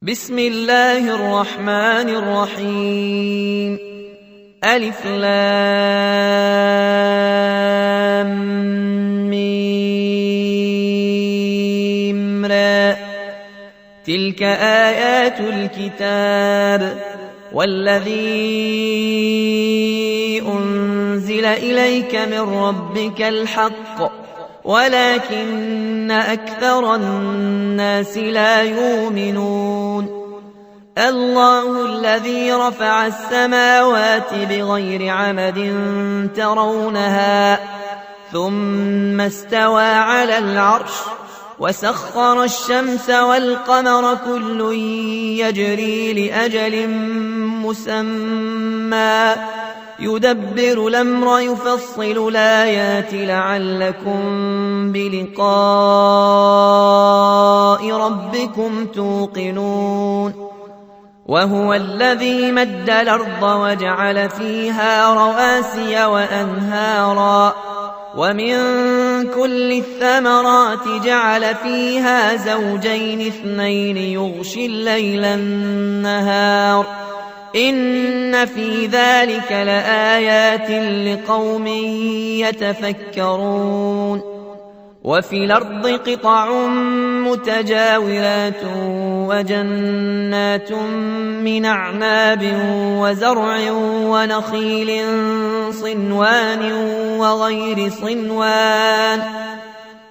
بسم الله الرحمن الرحيم. ألف لام ميم را. تلك آيات الكتاب والذي أنزل إليك من ربك الحق ولكن أكثر الناس لا يؤمنون. الله الذي رفع السماوات بغير عمد ترونها ثم استوى على العرش وسخر الشمس والقمر كل يجري لأجل مسمى يدبر الأمر يفصل الآيات لعلكم بلقاء ربكم توقنون. وهو الذي مد الأرض وجعل فيها رواسي وأنهارا ومن كل الثمرات جعل فيها زوجين اثنين يغشي الليل النهار إن في ذلك لآيات لقوم يتفكرون. وفي الأرض قطع متجاورات وجنات من أعناب وزرع ونخيل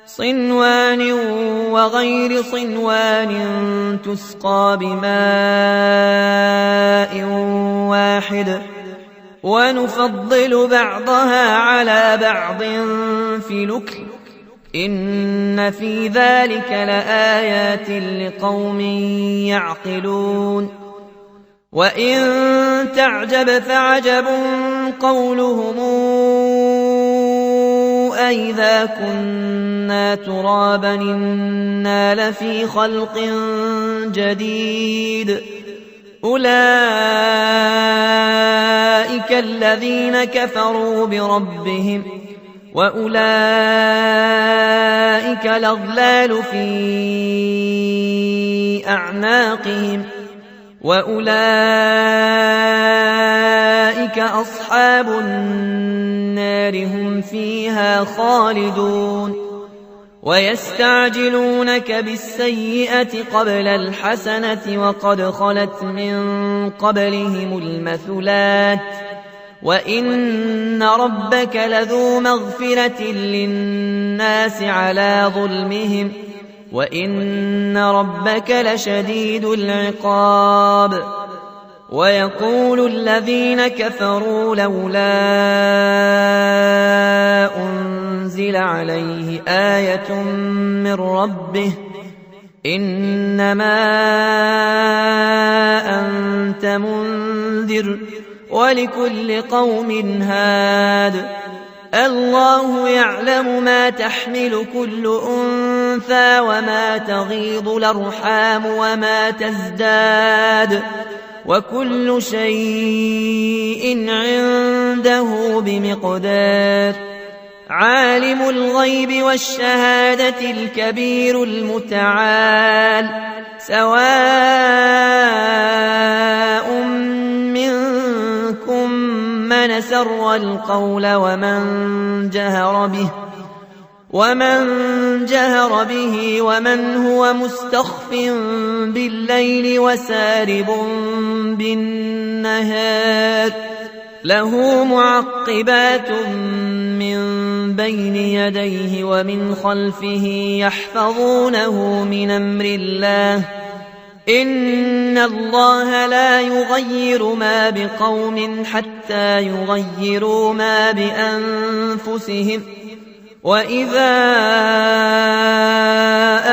صنوان وغير صنوان تسقى بماء واحد ونفضل بعضها على بعض في الأكل إن في ذلك لآيات لقوم يعقلون. وإن تعجب فعجب قولهم أئذا كنا ترابا إنا لفي خلق جديد أولئك الذين كفروا بربهم وأولئك الأغلال في أعناقهم وأولئك أصحاب النار هم فيها خالدون. ويستعجلونك بالسيئة قبل الحسنة وقد خلت من قبلهم المثلات وإن ربك لذو مغفرة للناس على ظلمهم وإن ربك لشديد العقاب. ويقول الذين كفروا لولا أنزل عليه آية من ربه إنما أنت منذر ولكل قوم هاد الله يعلم ما تحمل كل أنثى وما تغيض الأرحام وما تزداد وكل شيء عنده بمقدار. عالم الغيب والشهادة الكبير المتعال سواء منكم من سر القول ومن جهر به ومن هو مستخف بالليل وسارب بالنهار له معقبات من بين يديه ومن خلفه يحفظونه من أمر الله إن الله لا يغير ما بقوم حتى يغيروا ما بأنفسهم وإذا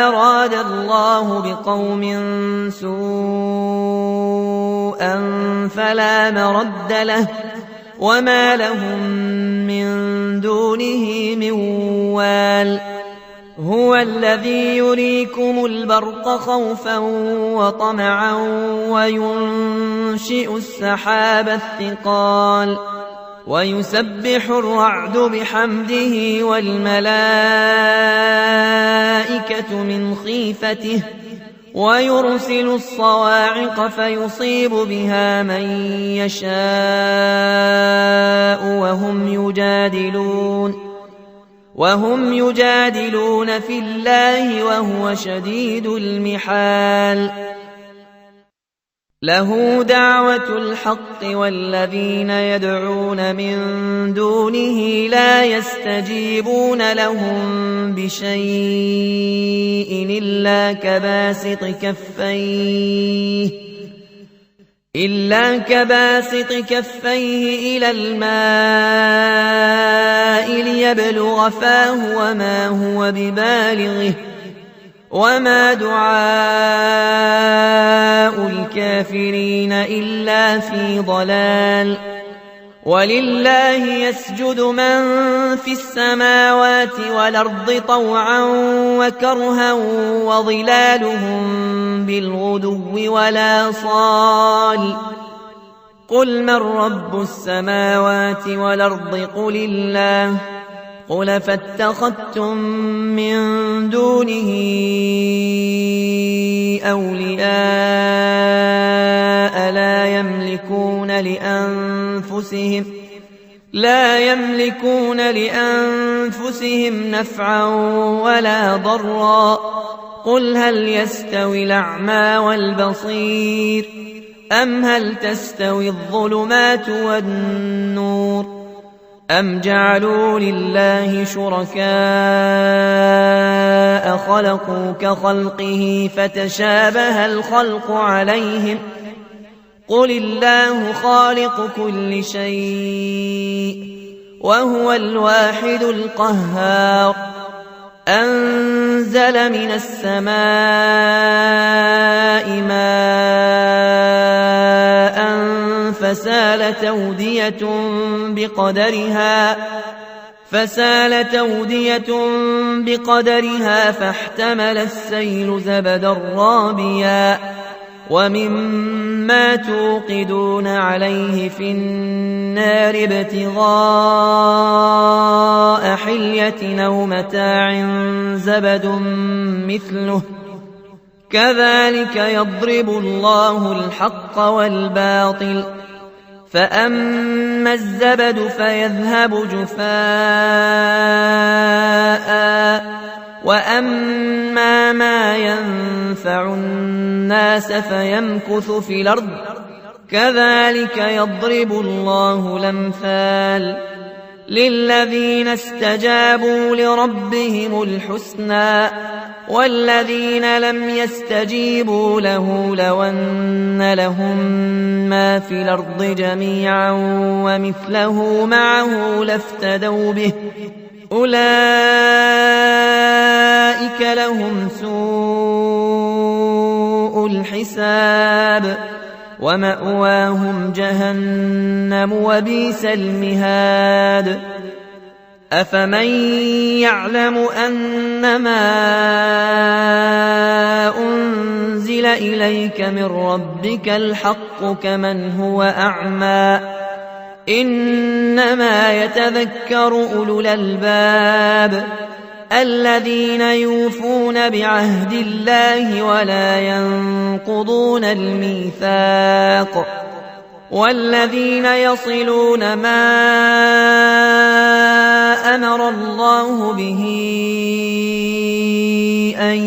أراد الله بقوم سوءا فلا مرد له وما لهم من دونه من وال. هو الذي يريكم البرق خوفا وطمعا وينشئ السحاب الثقال ويسبح الرعد بحمده والملائكة من خيفته ويرسل الصواعق فيصيب بها من يشاء وهم يجادلون في الله وهو شديد المحال. له دعوة الحق والذين يدعون من دونه لا يستجيبون لهم بشيء إلا كباسط كفيه إلى الماء ليبلغ فاه وما هو ببالغه وما دعاء الكافرين إلا في ضلال. ولله يسجد من في السماوات والأرض طوعا وكرها وظلالهم بالغدو ولا صال. قل من رب السماوات والأرض قل الله. قل فاتخذتم من دونه أولياء لا يملكون لأنفسهم نفعا ولا ضرا. قل هل يستوي الأعمى والبصير أم هل تستوي الظلمات والنور أم جعلوا لله شركاء خلقوا كخلقه فتشابه الخلق عليهم. قل الله خالق كل شيء وهو الواحد القهار. أنزل من السماء ماء فسالت أودية بقدرها فاحتمل السيل زبدا رابيا ومما توقدون عليه في النار ابتغاء حلية أو متاع زبد مثله كذلك يضرب الله الحق والباطل. فأما الزبد فيذهب جفاء وأما ما ينفع الناس فيمكث في الأرض كذلك يضرب الله الأمثال. للذين استجابوا لربهم الحسنى والذين لم يستجيبوا له لو أن لهم ما في الأرض جميعا ومثله معه لافتدوا به أولئك لهم سوء الحساب ومأواهم جهنم وبئس المهاد. أفمن يعلم أنما أنزل إليك من ربك الحق كمن هو أعمى إنما يتذكر أولو الألباب الذين يوفون بعهد الله ولا ينقضون الميثاق والذين يصلون ما أمر الله به أن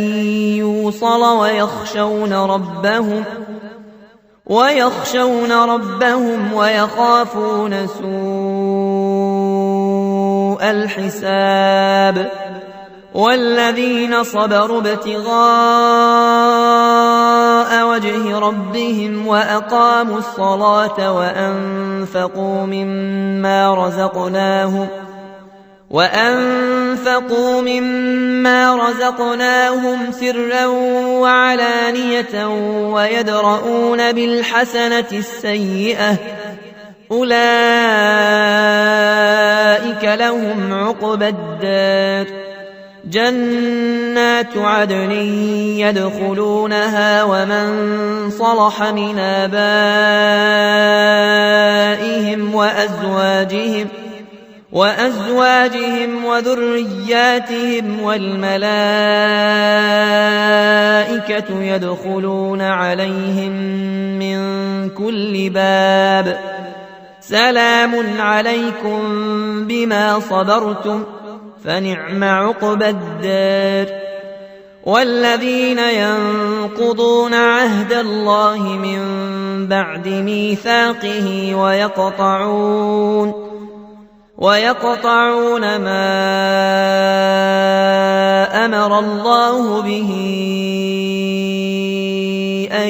يوصل ويخشون ربهم ويخافون سوء الحساب. والذين صبروا ابتغاء وجه ربهم وأقاموا الصلاة وأنفقوا مما رزقناهم سرا وعلانية ويدرؤون بالحسنة السيئة أولئك لهم عقبى الدار جنات عدن يدخلونها ومن صلح من آبائهم وأزواجهم وذرياتهم والملائكة يدخلون عليهم من كل باب سلام عليكم بما صبرتم فنعم عقبى الدار. والذين ينقضون عهد الله من بعد ميثاقه ويقطعون ما أمر الله به أن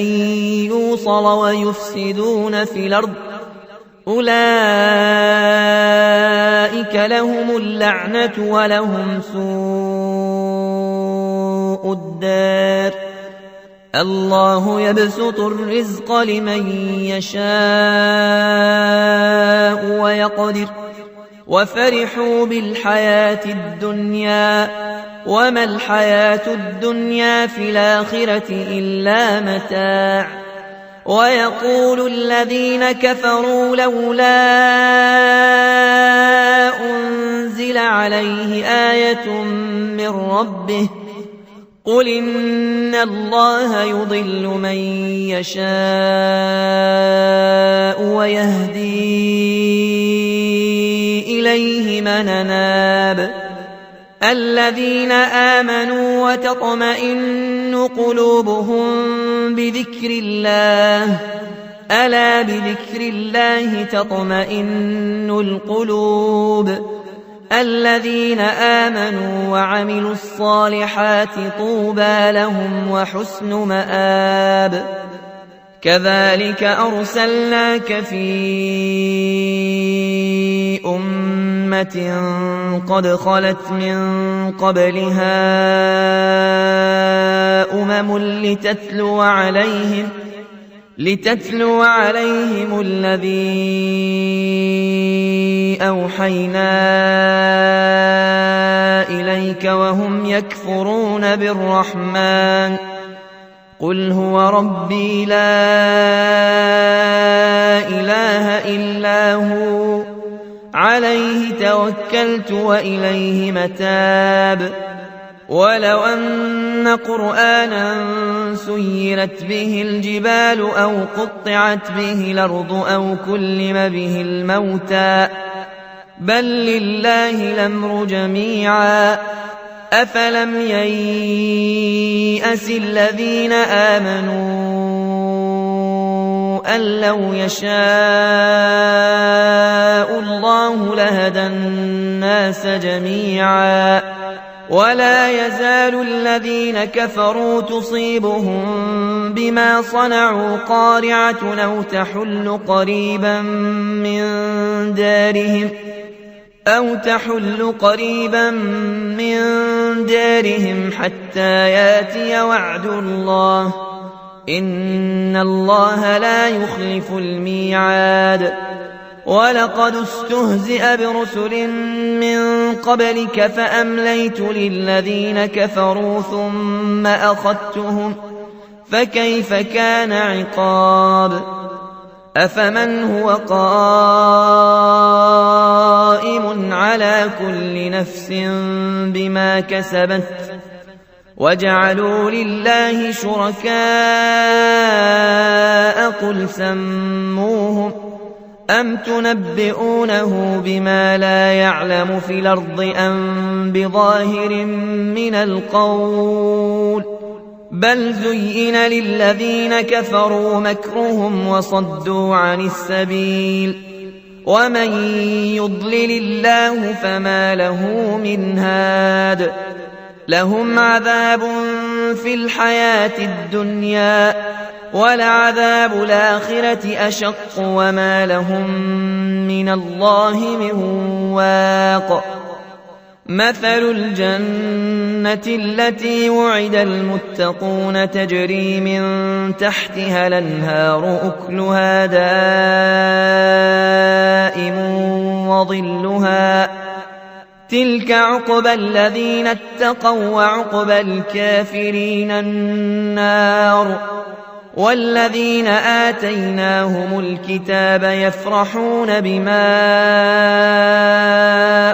يوصل ويفسدون في الأرض أولئك لهم اللعنة ولهم سوء الدار. الله يبسط الرزق لمن يشاء ويقدر وفرحوا بالحياة الدنيا وما الحياة الدنيا في الآخرة إلا متاع. ويقول الذين كفروا لولا أنزل عليه آية من ربه قل إن الله يضل من يشاء ويهدي إليه من أناب. الذين آمنوا وتطمئن قلوبهم بذكر الله ألا بذكر الله تطمئن القلوب. الذين آمنوا وعملوا الصالحات طوبى لهم وحسن مآب. كذلك أرسلناك في أمة قد خلت من قبلها لتتلو عليهم الذي أوحينا إليك وهم يكفرون بالرحمن قل هو ربي لا إله إلا هو عليه توكلت وإليه متاب. ولو أن قرآنا سيرت به الجبال أو قطعت به الأرض أو كلم به الموتى بل لله الأمر جميعا أفلم ييأس الذين آمنوا أن لو يشاء الله لهدى الناس جميعا ولا يزال الذين كفروا تصيبهم بما صنعوا قارعة أو تحل قريبا من دارهم حتى ياتي وعد الله إن الله لا يخلف الميعاد. ولقد استهزئ برسل من قبلك فأمليت للذين كفروا ثم أخذتهم فكيف كان عقاب. أفمن هو قائم على كل نفس بما كسبت وجعلوا لله شركاء قل سموهم أم تنبئونه بما لا يعلم في الأرض أم بظاهر من القول بل زين للذين كفروا مكرهم وصدوا عن السبيل ومن يضلل الله فما له من هاد. لهم عذاب في الحياة الدنيا ولعذاب الآخرة أشق وما لهم من الله من واق. مثل الجنة التي وعد المتقون تجري من تحتها الأنهار أكلها دائم وظلها تلك عقبى الذين اتقوا وعقبى الكافرين النار والذين آتيناهم الكتاب يفرحون بما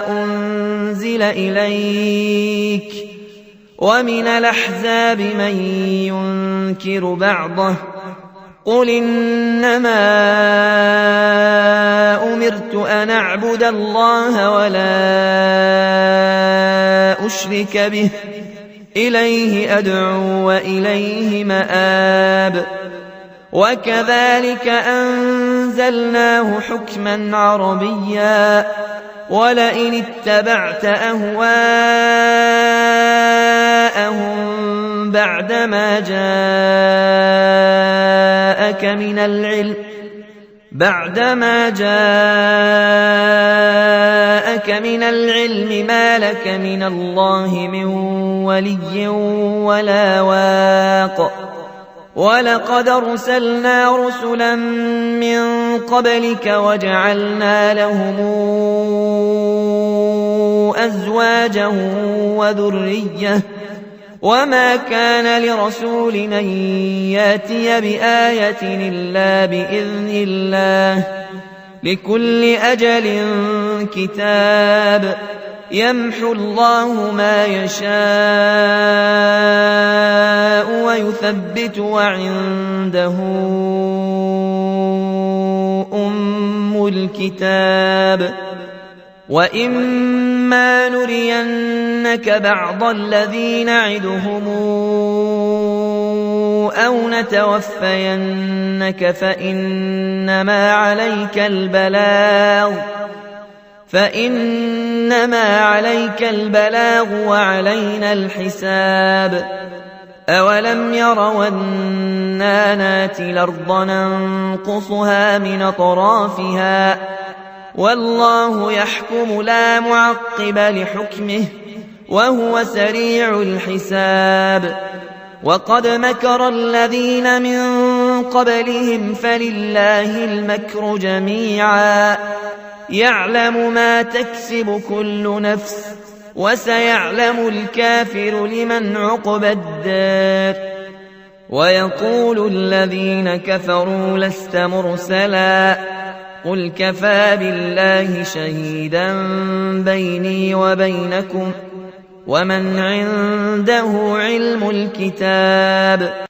أنزل إليك ومن الأحزاب من ينكر بعضه قل إنما أمرت أن أعبد الله ولا أشرك به إليه أدعو وإليه مآب وكذلك أنزلناه حكما عربيا ولئن اتبعت أهواءهم بعدما جاءك من العلم ما لك من الله من ولي ولا واق ولقد أرسلنا رسلا من قبلك وجعلنا لهم أزواجا وذرية وما كان لرسول أن ياتي بآية إلا بإذن الله لكل أجل كتاب يمحو الله ما يشاء ويثبت وعنده أم الكتاب وإما نرينك بعض الذي نعدهم أو نتوفينك فإنما عليك البلاغ وعلينا الحساب أولم يروا أنا ناتي الأرض ننقصها من أطرافها والله يحكم لا معقب لحكمه وهو سريع الحساب وقد مكر الذين من قبلهم فلله المكر جميعا يعلم ما تكسب كل نفس وسيعلم الكافر لمن عقبى الدار ويقول الذين كفروا لست مرسلا قل كفى بالله شهيدا بيني وبينكم ومن عنده علم الكتاب